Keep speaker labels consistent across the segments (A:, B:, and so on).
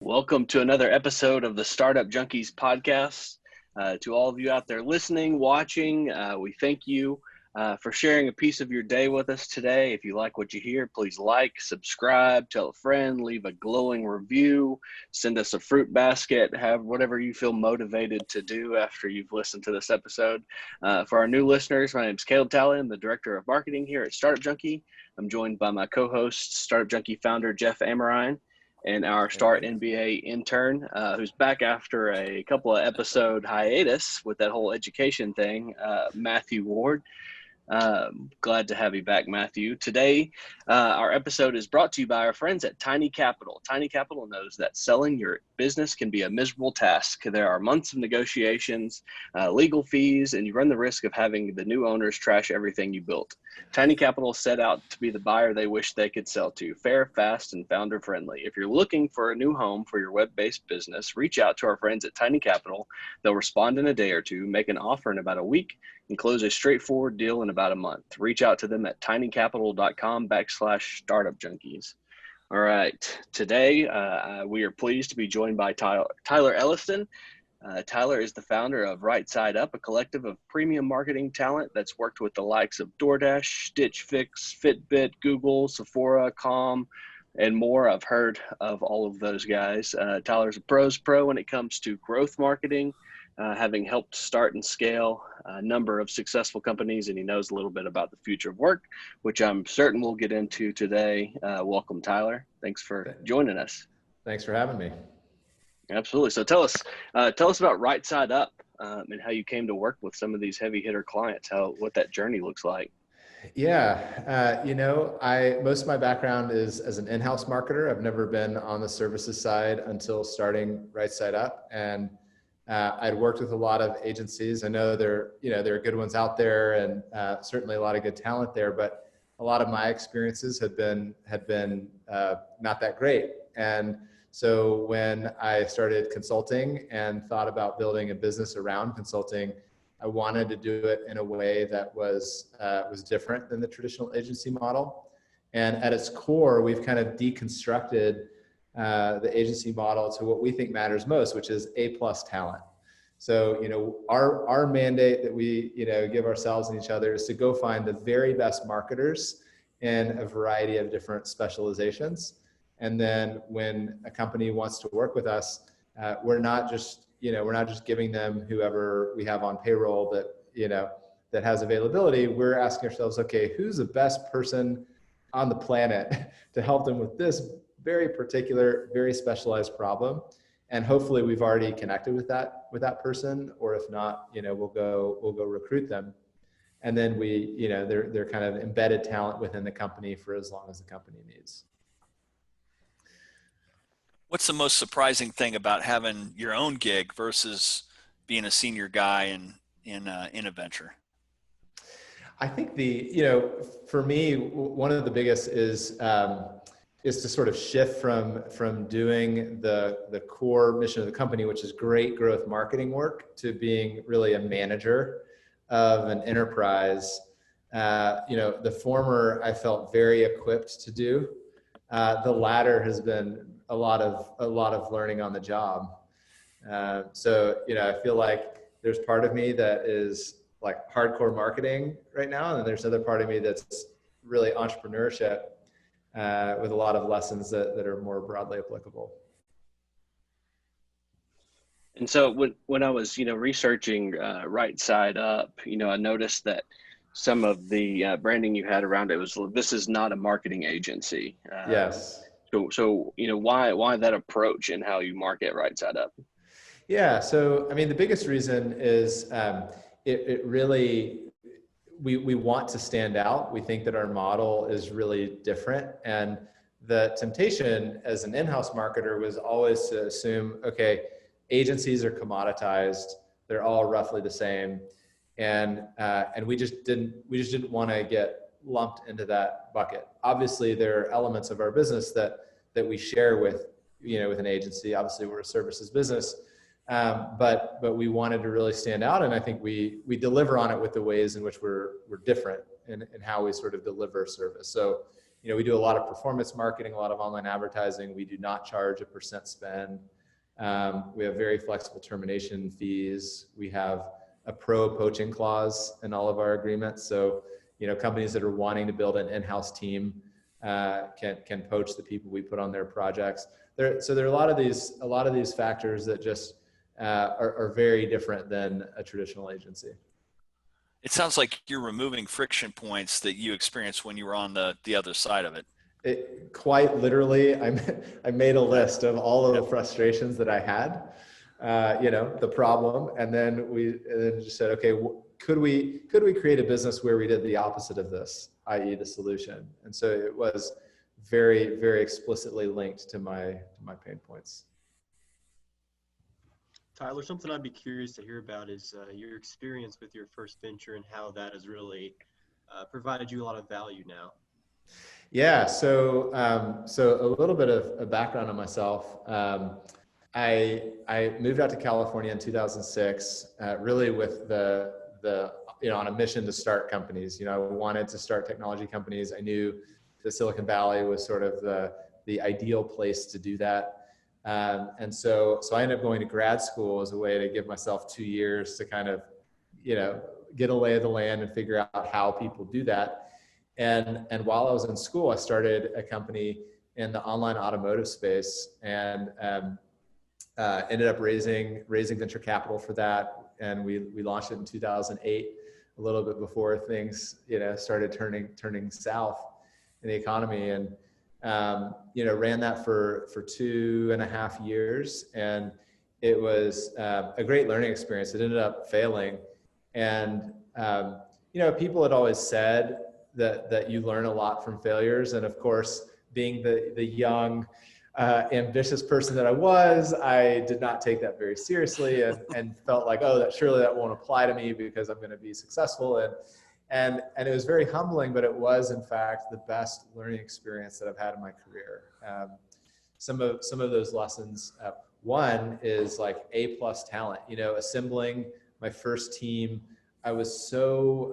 A: Welcome to another episode of the Startup Junkies Podcast. To all of you out there listening, watching, we thank you for sharing a piece of your day with us today. If you like what you hear, please like, subscribe, tell a friend, leave a glowing review, send us a fruit basket, have whatever you feel motivated to do after you've listened to this episode. For our new listeners, my name is Caleb Talley. I'm the Director of Marketing here at Startup Junkie. I'm joined by my co-host, Startup Junkie founder Jeff Amerine, and our Start NBA intern, who's back after a couple of episode hiatus with that whole education thing, Matthew Ward. Glad to have you back, Matthew. Today, our episode is brought to you by our friends at Tiny Capital. Tiny Capital knows that selling your business can be a miserable task. There are months of negotiations, legal fees, and you run the risk of having the new owners trash everything you built. Tiny Capital set out to be the buyer they wish they could sell to, fair, fast, and founder-friendly. If you're looking for a new home for your web-based business, reach out to our friends at Tiny Capital. They'll respond in a day or two, make an offer in about a week, and close a straightforward deal in about a month. Reach out to them at tinycapital.com/startupjunkies. All right. Today, we are pleased to be joined by Tyler Elliston. Tyler is the founder of Right Side Up, a collective of premium marketing talent that's worked with the likes of DoorDash, Stitch Fix, Fitbit, Google, Sephora, Calm, and more. I've heard of all of those guys. Tyler's a pro's pro when it comes to growth marketing, having helped start and scale a number of successful companies, and he knows a little bit about the future of work, which I'm certain we'll get into today. Welcome, Tyler. Thanks for joining us.
B: Thanks for having me.
A: Absolutely. So tell us about Right Side Up and how you came to work with some of these heavy hitter clients, what that journey looks like.
B: Yeah. Most of my background is as an in-house marketer. I've never been on the services side until starting Right Side Up. And I'd worked with a lot of agencies. I know there are good ones out there, and certainly a lot of good talent there, but a lot of my experiences had been not that great. And so when I started consulting and thought about building a business around consulting, I wanted to do it in a way that was different than the traditional agency model. And at its core, we've kind of deconstructed the agency model to what we think matters most, which is A+ talent. So, our mandate that we, give ourselves and each other is to go find the very best marketers in a variety of different specializations. And then when a company wants to work with us, we're not just giving them whoever we have on payroll that has availability. We're asking ourselves, okay, who's the best person on the planet to help them with this very particular, very specialized problem? And hopefully we've already connected with that person, or if not, we'll go recruit them. And then they're kind of embedded talent within the company for as long as the company needs.
C: What's the most surprising thing about having your own gig versus being a senior guy in a venture?
B: I think for me, one of the biggest is to sort of shift from doing the core mission of the company, which is great growth marketing work, to being really a manager of an enterprise. The former I felt very equipped to do. The latter has been a lot of learning on the job. So I feel like there's part of me that is like hardcore marketing right now, and then there's another part of me that's really entrepreneurship, with a lot of lessons that are more broadly applicable.
A: And so when I was, researching Right Side Up, I noticed that some of the branding you had around it this is not a marketing agency.
B: Yes.
A: So why that approach and how you market Right Side Up?
B: Yeah. So, the biggest reason is it really, we want to stand out. We think that our model is really different. And the temptation as an in-house marketer was always to assume, okay, agencies are commoditized. They're all roughly the same. And we just didn't want to get lumped into that bucket. Obviously, there are elements of our business that we share with an agency. Obviously, we're a services business, but we wanted to really stand out, and I think we deliver on it with the ways in which we're different in how we sort of deliver service. So, we do a lot of performance marketing, a lot of online advertising. We do not charge a percent spend. We have very flexible termination fees. We have a pro poaching clause in all of our agreements. So, companies that are wanting to build an in-house team can poach the people we put on their projects. So there are a lot of these factors that just are very different than a traditional agency.
C: It sounds like you're removing friction points that you experienced when you were on the other side of it.
B: Quite literally, I made a list of all of the frustrations that I had, the problem, and then we just said, okay, could we create a business where we did the opposite of this, i.e. the solution? And so it was very, very explicitly linked to my pain points.
D: Tyler, something I'd be curious to hear about is your experience with your first venture and how that has really provided you a lot of value now.
B: Yeah, so a little bit of a background on myself. I moved out to California in 2006, really with on a mission to start companies. I wanted to start technology companies. I knew the Silicon Valley was sort of the ideal place to do that. And so I ended up going to grad school as a way to give myself 2 years to kind of, get a lay of the land and figure out how people do that. And while I was in school, I started a company in the online automotive space and ended up raising venture capital for that. And we launched it in 2008, a little bit before things, started turning south in the economy. And ran that for 2.5 years, and it was a great learning experience. It ended up failing, and people had always said that you learn a lot from failures. And of course, being the young, ambitious person that I was, I did not take that very seriously, and felt like, surely that won't apply to me because I'm going to be successful. And it was very humbling, but it was in fact the best learning experience that I've had in my career. Some of those lessons, one is like A+ talent. Assembling my first team, I was so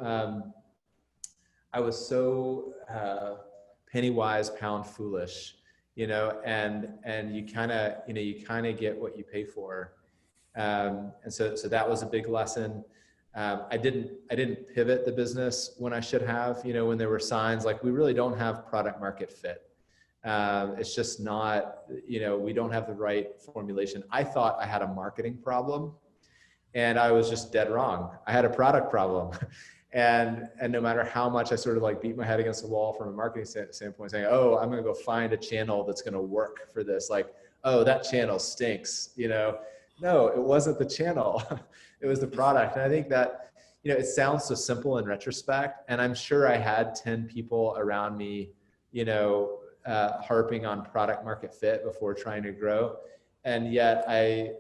B: penny wise, pound foolish, and you kind of get what you pay for, and so that was a big lesson. I didn't pivot the business when I should have, when there were signs like we really don't have product market fit. It's just not, we don't have the right formulation. I thought I had a marketing problem, and I was just dead wrong. I had a product problem. And no matter how much I sort of like beat my head against the wall from a marketing standpoint, saying, I'm going to go find a channel that's going to work for this. Like, that channel stinks, No, it wasn't the channel. It was the product. And I think that, it sounds so simple in retrospect. And I'm sure I had 10 people around me, harping on product market fit before trying to grow. And yet I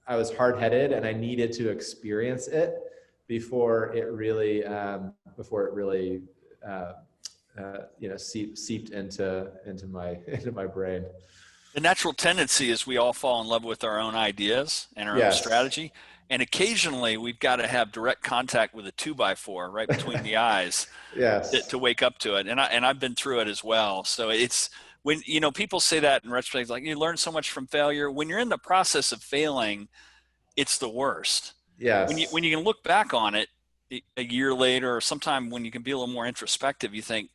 B: was hard-headed, and I needed to experience it before it really seeped into my brain.
C: The natural tendency is we all fall in love with our own ideas and our own strategy. And occasionally we've got to have direct contact with a 2x4 right between the eyes to wake up to it. And I've been through it as well. So it's when, people say that in retrospect, like you learn so much from failure. When you're in the process of failing, it's the worst.
B: Yes.
C: When you can look back on it a year later, or sometime when you can be a little more introspective, you think,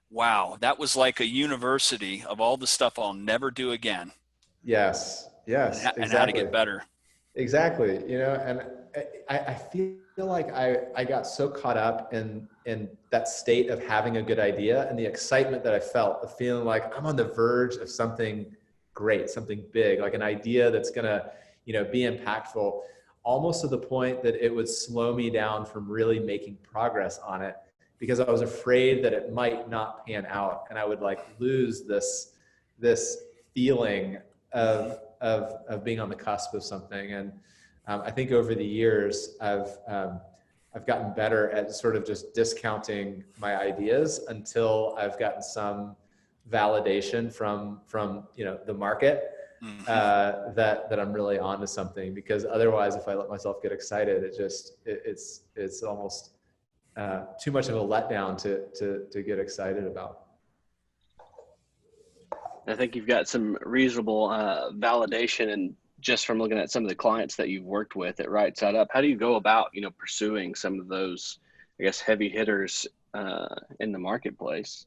C: wow, that was like a university of all the stuff I'll never do again.
B: Yes. Exactly.
C: And how to get better.
B: Exactly. And I feel like I got so caught up in that state of having a good idea, and the excitement that I felt, the feeling like I'm on the verge of something great, something big, like an idea that's going to, be impactful, almost to the point that it would slow me down from really making progress on it, because I was afraid that it might not pan out, and I would like lose this feeling of being on the cusp of something. And I think over the years I've gotten better at sort of just discounting my ideas until I've gotten some validation from the market that I'm really onto something. Because otherwise, if I let myself get excited, it's almost too much of a letdown to get excited about.
A: I think you've got some reasonable validation, and just from looking at some of the clients that you've worked with at Right Side Up, how do you go about, pursuing some of those, I guess, heavy hitters in the marketplace?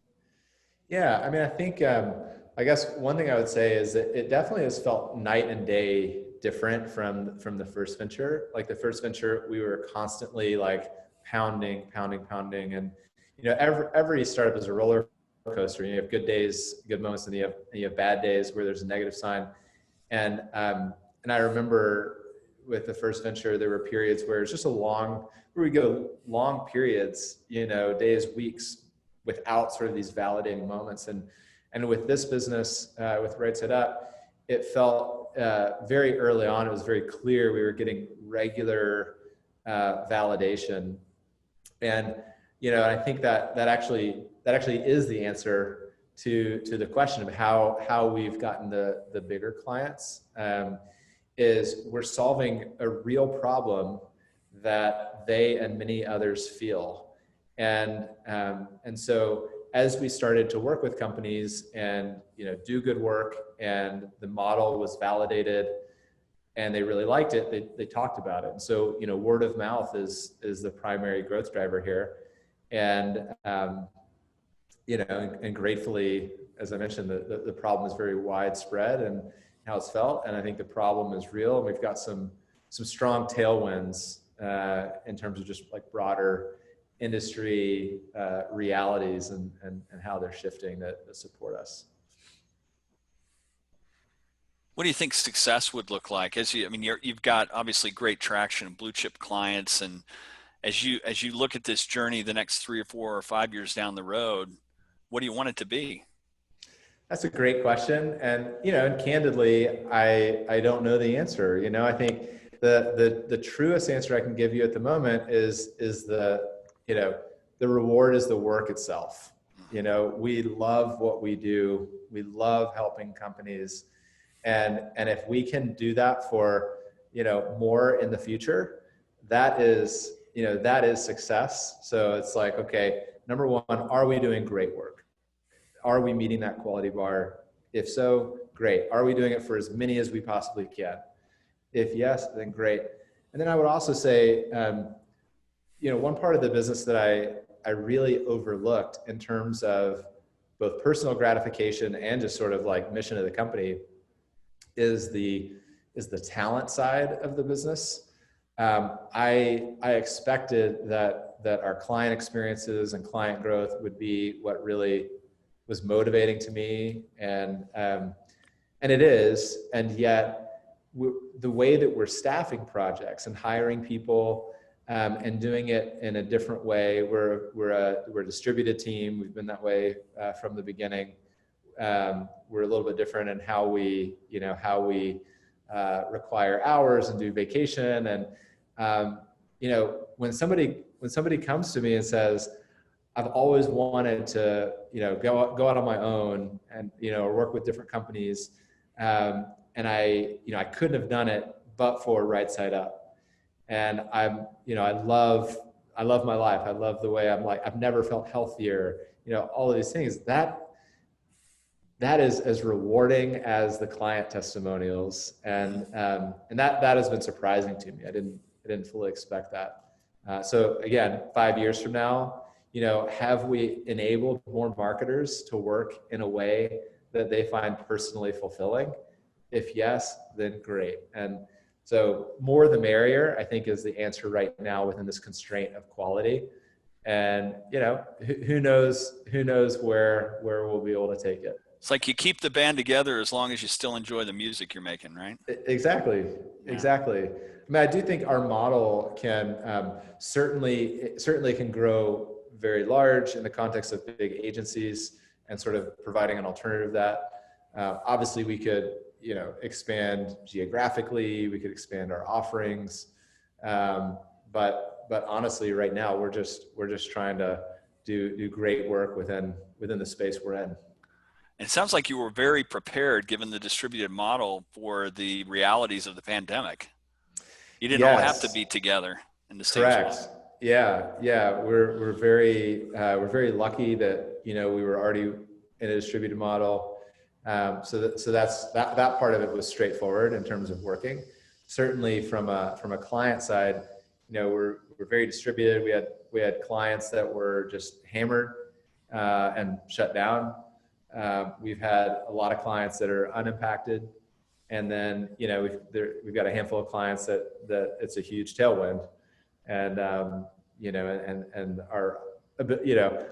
B: Yeah, I mean, I think, I guess one thing I would say is that it definitely has felt night and day different from the first venture. Like the first venture, we were constantly like pounding, and every startup is a roller coaster. You have good days, good moments, and you have bad days where there's a negative sign. And I remember with the first venture, there were periods where it's just where we go long periods, days, weeks, without sort of these validating moments. And with this business, with Right Side Up, it felt very early on, it was very clear we were getting regular validation. And, I think that actually is the answer to the question of how we've gotten the bigger clients, is we're solving a real problem that they and many others feel. And so as we started to work with companies and, do good work, and the model was validated and they really liked it, they talked about it. And so, word of mouth is the primary growth driver here. And, and gratefully, as I mentioned, the problem is very widespread and how it's felt. And I think the problem is real. And we've got some strong tailwinds in terms of just like broader industry realities and how they're shifting that support us.
C: What do you think success would look like? You've got obviously great traction and blue chip clients, and as you look at this journey the next 3 or 4 or 5 years down the road, what do you want it to be?
B: That's a great question. And, and candidly, I don't know the answer. I think the truest answer I can give you at the moment is the reward is the work itself. We love what we do. We love helping companies. And if we can do that for, more in the future, that is success. So it's like, okay, number one, are we doing great work? Are we meeting that quality bar? If so, great. Are we doing it for as many as we possibly can? If yes, then great. And then I would also say, one part of the business that I really overlooked in terms of both personal gratification and just sort of like mission of the company is the talent side of the business. I expected that our client experiences and client growth would be what really was motivating to me, and it is, and yet the way that we're staffing projects and hiring people and doing it in a different way. We're a distributed team. We've been that way from the beginning. We're a little bit different in how we require hours and do vacation. And when somebody comes to me and says, I've always wanted to go out on my own and or work with different companies, and I couldn't have done it but for Right Side Up. And I love my life. I love the way I'm like, I've never felt healthier, all of these things. That is as rewarding as the client testimonials. And that has been surprising to me. I didn't fully expect that. So again, 5 years from now, have we enabled more marketers to work in a way that they find personally fulfilling? If yes, then great. And so more the merrier, I think, is the answer right now within this constraint of quality. And, who knows where we'll be able to take it.
C: It's like you keep the band together as long as you still enjoy the music you're making, right?
B: Exactly.
C: Yeah.
B: Exactly. I mean, I do think our model can certainly can grow very large in the context of big agencies and sort of providing an alternative to that. Obviously, we could expand geographically, we could expand our offerings. But honestly, right now, we're just trying to do great work within the space we're in.
C: And it sounds like you were very prepared, given the distributed model, for the realities of the pandemic. You didn't all have to be together in the same spot.
B: Yeah. We're very lucky that we were already in a distributed model. So that's that part of it was straightforward in terms of working. Certainly from a client side, we're very distributed. We had clients that were just hammered and shut down. We've had a lot of clients that are unimpacted, and then we've got a handful of clients that it's a huge tailwind, and and our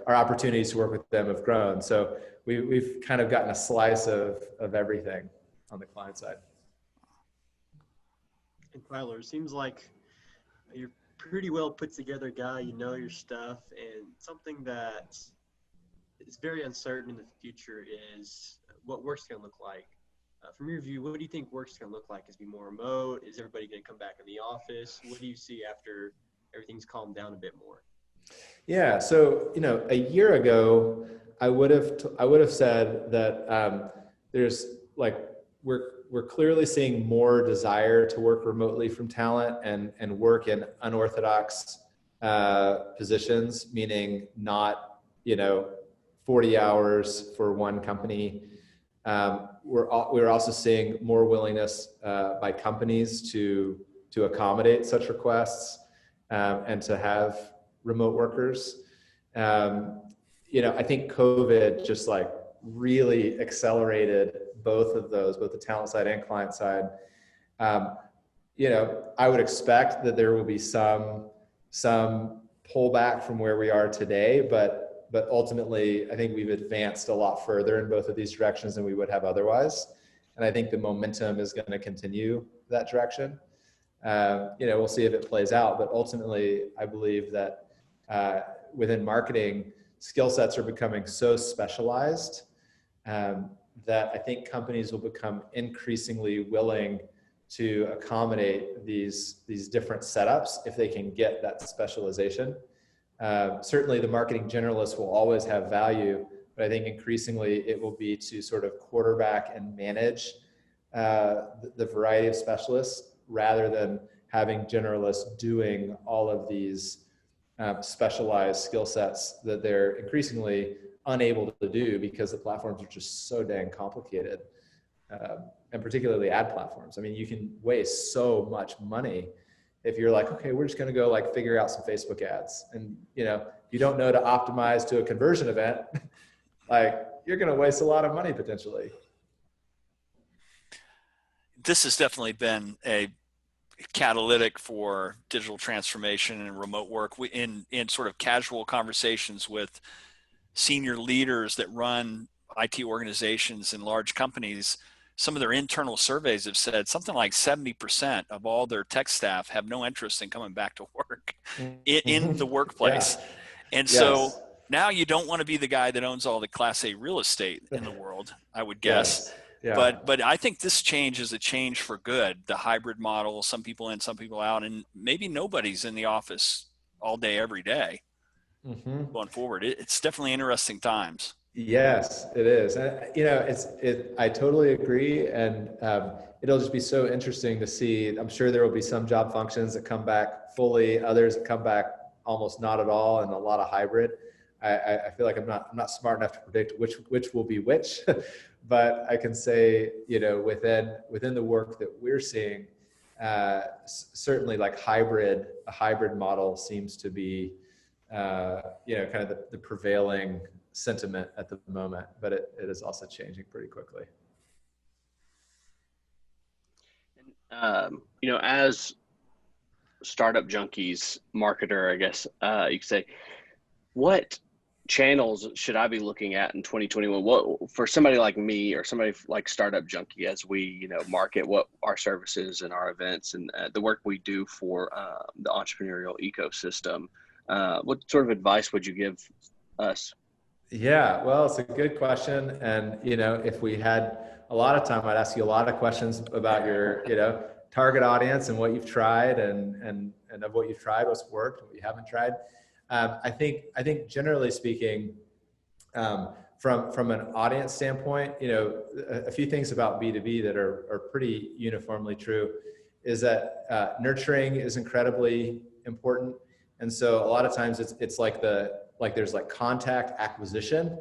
B: opportunities to work with them have grown. So we've kind of gotten a slice of everything on the client side.
D: And Tyler, it seems like you're pretty well put together guy. You know your stuff, and something that is very uncertain in the future is what work's going to look like. From your view, what do you think work's going to look like? Is it be more remote? Is everybody going to come back in the office? What do you see after everything's calmed down a bit more?
B: Yeah. So, a year ago, I would have said that there's we're clearly seeing more desire to work remotely from talent and work in unorthodox positions, meaning not 40 hours for one company. We're also seeing more willingness by companies to accommodate such requests and to have remote workers. I think COVID just really accelerated both of those, both the talent side and client side. I would expect that there will be some pullback from where we are today, but ultimately I think we've advanced a lot further in both of these directions than we would have otherwise. And I think the momentum is going to continue that direction. We'll see if it plays out, but ultimately I believe that within marketing, skill sets are becoming so specialized that I think companies will become increasingly willing to accommodate these different setups if they can get that specialization. Certainly the marketing generalist will always have value, but I think increasingly it will be to sort of quarterback and manage the variety of specialists rather than having generalists doing all of these specialized skill sets that they're increasingly unable to do because the platforms are just so dang complicated, and particularly ad platforms. I mean, you can waste so much money if you're like, okay, we're just going to go figure out some Facebook ads, and you don't know to optimize to a conversion event, you're going to waste a lot of money potentially.
C: This has definitely been a catalytic for digital transformation and remote work. In sort of casual conversations with senior leaders that run IT organizations in large companies, some of their internal surveys have said something like 70% of all their tech staff have no interest in coming back to work in the workplace. Yeah. And so now you don't want to be the guy that owns all the Class A real estate in the world, I would guess.
B: Yes. Yeah.
C: But I think this change is a change for good. The hybrid model, some people in, some people out, and maybe nobody's in the office all day, every day going forward. It's definitely interesting times.
B: Yes, it is. I totally agree. And it'll just be so interesting to see. I'm sure there will be some job functions that come back fully, others that come back almost not at all, and a lot of hybrid. I feel like I'm not smart enough to predict which will be which, but I can say, within the work that we're seeing, certainly a hybrid model seems to be, kind of the prevailing sentiment at the moment, but it is also changing pretty quickly.
A: As Startup Junkies marketer, I guess you could say, what channels should I be looking at in 2021? What, for somebody like me or somebody like Startup Junkie, as we market what our services and our events and the work we do for the entrepreneurial ecosystem, what sort of advice would you give us?
B: Yeah, well, it's a good question. And, if we had a lot of time, I'd ask you a lot of questions about your, target audience and what you've tried and of what you've tried, what's worked, what you haven't tried. I think generally speaking, from an audience standpoint, a few things about B2B that are pretty uniformly true is that nurturing is incredibly important. And so a lot of times it's there's contact acquisition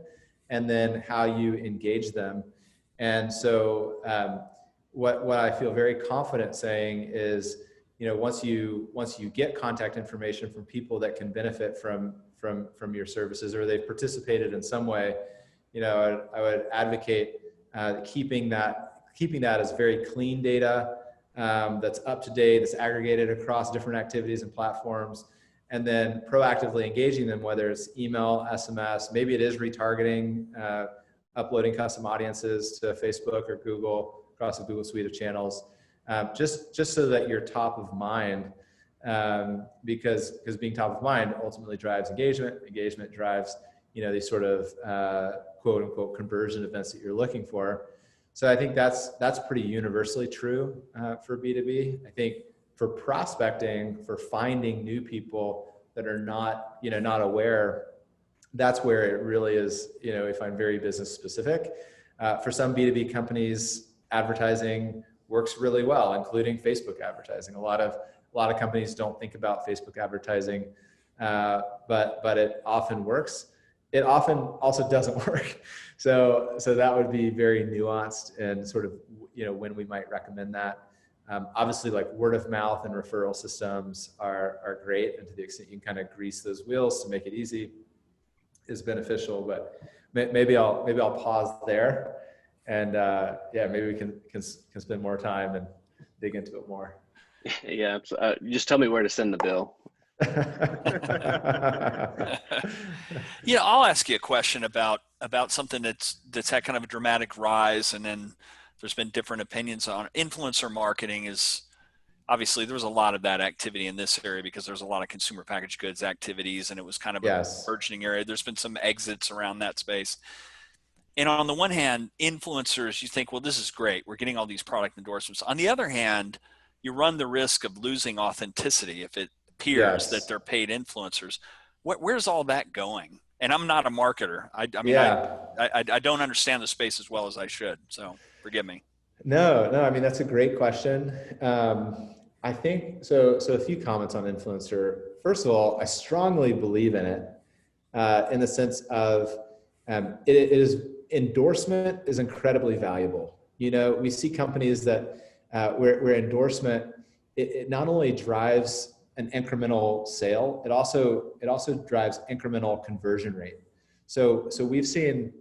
B: and then how you engage them. And so what I feel very confident saying is, once you get contact information from people that can benefit from your services, or they've participated in some way, I would advocate keeping that as very clean data, that's up to date, that's aggregated across different activities and platforms, and then proactively engaging them, whether it's email, SMS, maybe it is retargeting, uploading custom audiences to Facebook or Google across a Google suite of channels, just so that you're top of mind, because being top of mind ultimately drives engagement. Engagement drives, these sort of quote unquote conversion events that you're looking for. So I think that's pretty universally true for B2B. I think for prospecting, for finding new people that are not aware, that's where it really is, we find very business specific. For some B2B companies, advertising works really well, including Facebook advertising. A lot of companies don't think about Facebook advertising, but it often works. It often also doesn't work. So that would be very nuanced and sort of, when we might recommend that. Obviously, like word of mouth and referral systems are great, and to the extent you can kind of grease those wheels to make it easy is beneficial. But maybe I'll pause there, and maybe we can spend more time and dig into it more.
A: Yeah, just tell me where to send the bill.
C: I'll ask you a question about something that's had kind of a dramatic rise, and then there's been different opinions on influencer marketing. Is obviously there was a lot of that activity in this area because there's a lot of consumer packaged goods activities, and it was kind of a burgeoning area. There's been some exits around that space. And on the one hand, influencers, you think, well, this is great. We're getting all these product endorsements. On the other hand, you run the risk of losing authenticity if it appears that they're paid influencers. Where's all that going? And I'm not a marketer. I don't understand the space as well as I should. So forgive me.
B: No. I mean, that's a great question. I think so. A few comments on influencer. First of all, I strongly believe in it, in the sense of endorsement is incredibly valuable. We see companies that where endorsement it not only drives an incremental sale, it also drives incremental conversion rate. So we've seen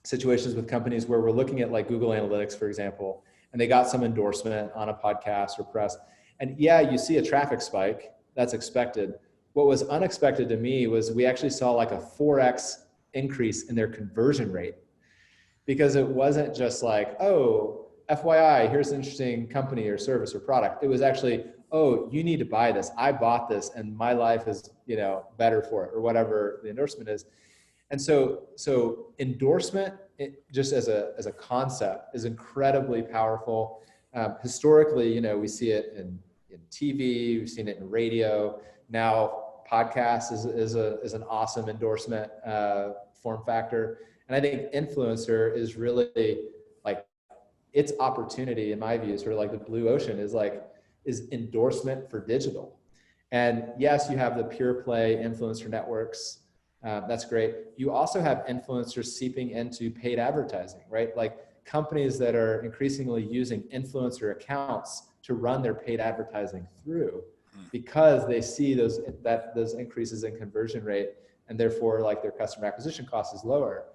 B: situations with companies where we're looking at like Google Analytics, for example, and they got some endorsement on a podcast or press, and you see a traffic spike. That's expected. What was unexpected to me was we actually saw like a 4x increase in their conversion rate, because it wasn't just like, oh, FYI, here's an interesting company or service or product. It was actually, oh, you need to buy this. I bought this and my life is, better for it, or whatever the endorsement is. And so endorsement, just as a concept, is incredibly powerful. Historically, we see it in TV, we've seen it in radio. Now podcast is an awesome endorsement form factor. And I think influencer is really like its opportunity, in my view, sort of like the blue ocean is endorsement for digital. And yes, you have the pure play influencer networks. That's great. You also have influencers seeping into paid advertising, right? Like companies that are increasingly using influencer accounts to run their paid advertising through, because they see those increases in conversion rate, and therefore like their customer acquisition cost is lower.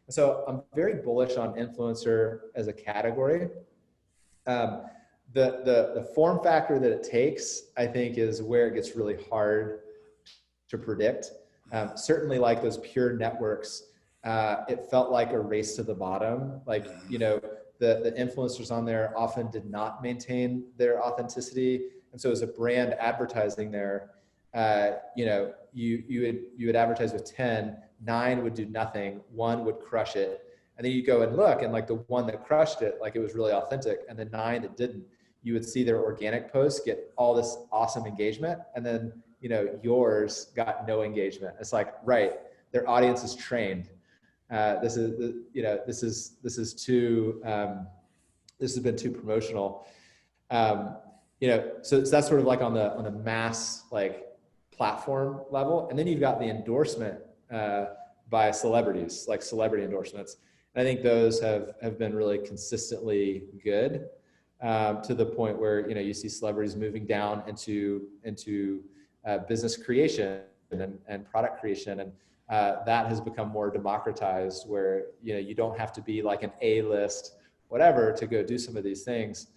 B: So I'm very bullish on influencer as a category. The form factor that it takes, I think, is where it gets really hard to predict. Certainly like those pure networks, it felt like a race to the bottom. Like, the influencers on there often did not maintain their authenticity. And so as a brand advertising there, you would advertise with 10, 9 would do nothing, 1 would crush it. And then you go and look, and like the one that crushed it, like it was really authentic, and the 9 that didn't, you would see their organic posts get all this awesome engagement, and then yours got no engagement. It's like, right, their audience is trained. This has been too promotional. So that's sort of like on the mass like platform level, and then you've got the endorsement by celebrities, like celebrity endorsements. I think those have been really consistently good, to the point where, you see celebrities moving down into business creation and product creation. And that has become more democratized, where, you don't have to be like an A-list, whatever, to go do some of these things.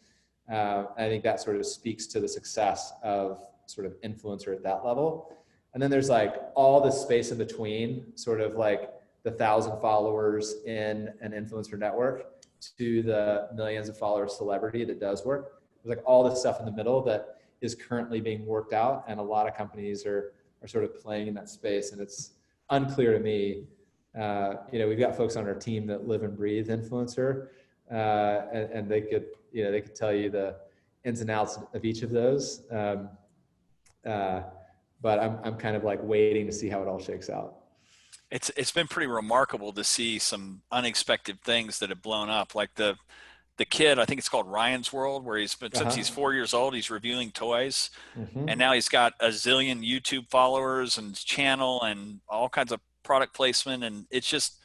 B: I think that sort of speaks to the success of sort of influencer at that level. And then there's like all the space in between, sort of like the 1,000 followers in an influencer network to the millions of followers celebrity that does work. There's like all this stuff in the middle that is currently being worked out. And a lot of companies are sort of playing in that space. And it's unclear to me. We've got folks on our team that live and breathe influencer, and they could tell you the ins and outs of each of those. But I'm kind of like waiting to see how it all shakes out.
C: It's been pretty remarkable to see some unexpected things that have blown up. Like the kid, I think it's called Ryan's World, where he's been, since he's 4 years old, he's reviewing toys. Mm-hmm. And now he's got a zillion YouTube followers and channel and all kinds of product placement. And it's just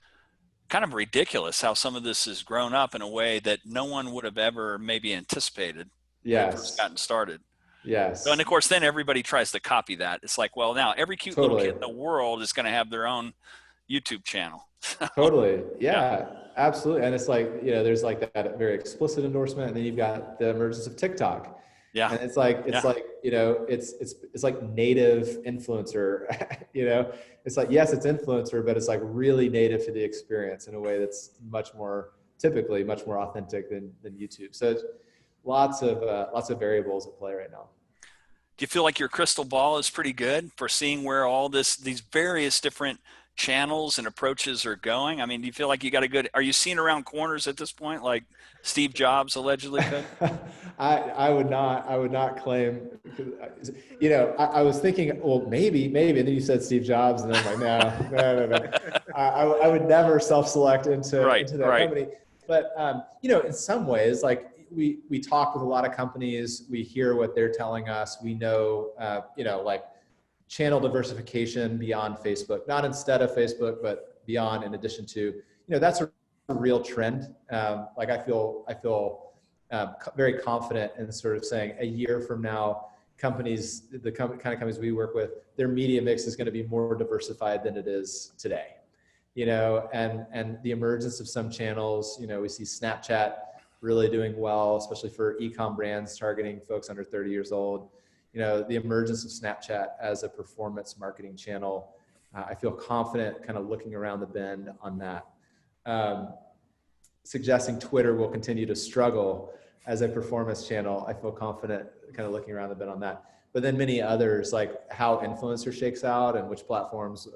C: kind of ridiculous how some of this has grown up in a way that no one would have ever maybe anticipated when it first gotten started.
B: Yes.
C: So, and of course, then everybody tries to copy that. It's like, well, now every cute little kid in the world is going to have their own YouTube channel.
B: Totally. Yeah, absolutely. And it's like, there's like that very explicit endorsement, and then you've got the emergence of TikTok.
C: Yeah.
B: And it's like, it's like native influencer, it's like, yes, it's influencer, but it's like really native to the experience in a way that's typically much more authentic than YouTube. So it's lots of variables at play right now.
C: Do you feel like your crystal ball is pretty good for seeing where all these various different channels and approaches are going? I mean, do you feel like you got are you seeing around corners at this point, like Steve Jobs allegedly could?
B: I would not claim, I was thinking, well, maybe, and then you said Steve Jobs, and then I'm like, no. I would never self-select into that company. But, in some ways, like we talk with a lot of companies, we hear what they're telling us, we know, like channel diversification beyond Facebook, not instead of Facebook, but beyond, in addition to, that's a real trend. Like I feel very confident in sort of saying a year from now, companies, the kind of companies we work with, their media mix is going to be more diversified than it is today. And the emergence of some channels, we see Snapchat really doing well, especially for e-com brands targeting folks under 30 years old. The emergence of Snapchat as a performance marketing channel, I feel confident kind of looking around the bend on that. Suggesting Twitter will continue to struggle as a performance channel, I feel confident kind of looking around the bend on that. But then many others, like how influencer shakes out and which platforms,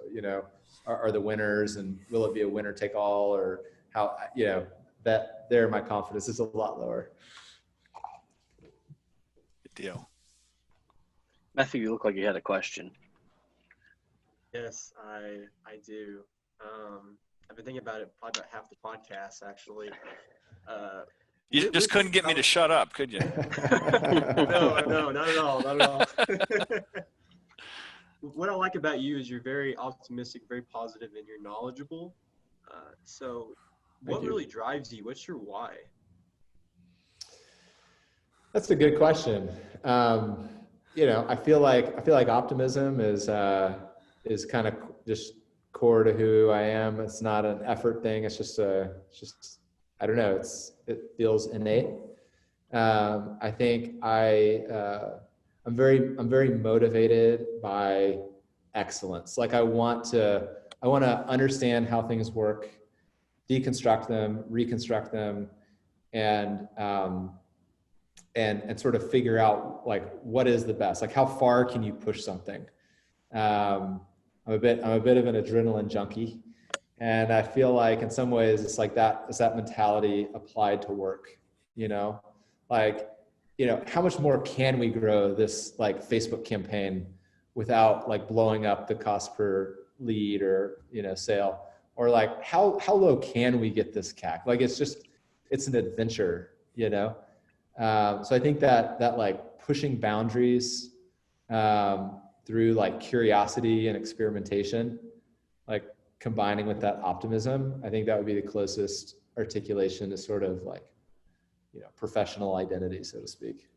B: are the winners, and will it be a winner take all, or how, that there my confidence is a lot lower.
C: Good deal.
A: Matthew, you look like you had a question.
D: Yes, I do. I've been thinking about it probably about half the podcast, actually.
C: You just couldn't get me to shut up, could you?
D: No, not at all. What I like about you is you're very optimistic, very positive, and you're knowledgeable. So what really drives you? What's your why?
B: That's a good question. I feel like optimism is kind of just core to who I am. It's not an effort thing. It's just I don't know. It feels innate. I think I'm very motivated by excellence. Like I want to understand how things work, deconstruct them, reconstruct them, and sort of figure out like what is the best. Like how far can you push something? I'm a bit of an adrenaline junkie, and I feel like in some ways it's like that. It's that mentality applied to work. How much more can we grow this like Facebook campaign without like blowing up the cost per lead or sale, or like how low can we get this CAC? Like it's an adventure, So I think that like pushing boundaries through like curiosity and experimentation, like combining with that optimism, I think that would be the closest articulation to sort of like, professional identity, so to speak.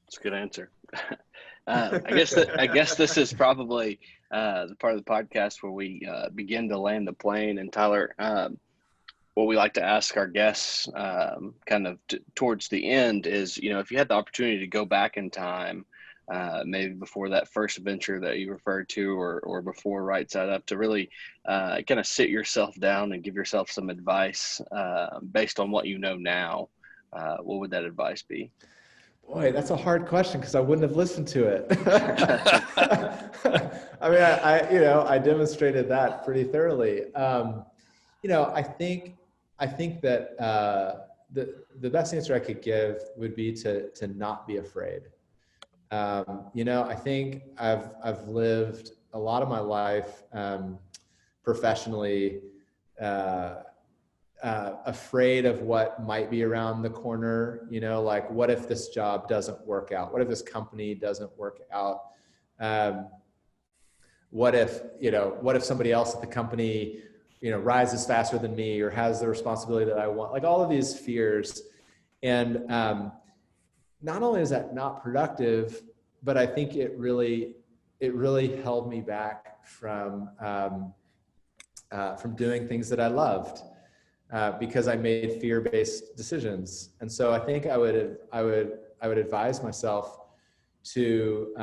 A: That's a good answer. I guess this is probably the part of the podcast where we begin to land the plane. And Tyler, what we like to ask our guests kind of towards the end is, if you had the opportunity to go back in time, maybe before that first venture that you referred to, or before Right Side Up, to really kind of sit yourself down and give yourself some advice based on what you know now, what would that advice be?
B: Boy, that's a hard question because I wouldn't have listened to it. I mean, I demonstrated that pretty thoroughly. I think that the best answer I could give would be to not be afraid. I think I've lived a lot of my life professionally afraid of what might be around the corner, like what if this job doesn't work out? What if this company doesn't work out? What if somebody else at the company, rises faster than me or has the responsibility that I want? Like all of these fears. And not only is that not productive, but I think it really held me back from doing things that I loved. Because I made fear-based decisions. And so I think I would advise myself to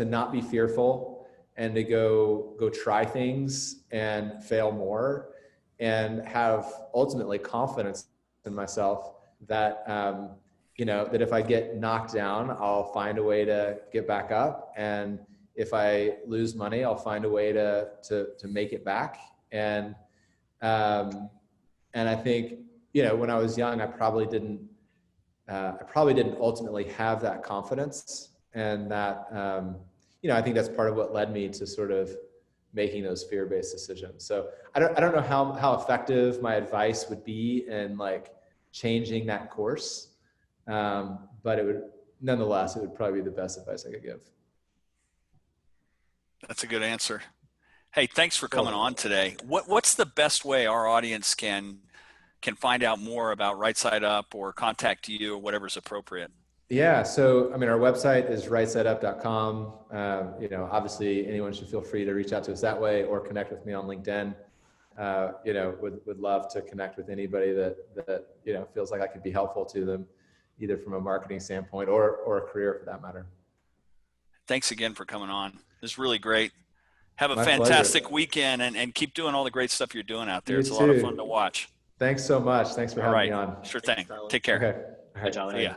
B: not be fearful and to go try things and fail more and have ultimately confidence in myself that, that if I get knocked down, I'll find a way to get back up. And if I lose money, I'll find a way to make it back. And I think, when I was young, I probably didn't ultimately have that confidence, and that, I think that's part of what led me to sort of making those fear-based decisions. So I don't know how effective my advice would be in like changing that course. But it would probably be the best advice I could give.
C: That's a good answer. Hey, thanks for coming on today. What's the best way our audience can find out more about Right Side Up or contact you or whatever's appropriate?
B: Yeah. So, our website is rightsideup.com. Obviously anyone should feel free to reach out to us that way or connect with me on LinkedIn. Would love to connect with anybody that feels like I could be helpful to them, either from a marketing standpoint or a career for that matter.
C: Thanks again for coming on. This is really great. Have a
B: My
C: fantastic
B: pleasure.
C: weekend and keep doing all the great stuff you're doing out there. It's a
B: too.
C: lot of fun to watch.
B: Thanks so much. Thanks for having me on.
C: Sure thing.
D: Thanks,
C: Take care.
B: Okay. All right.
A: Tyler.
C: See ya.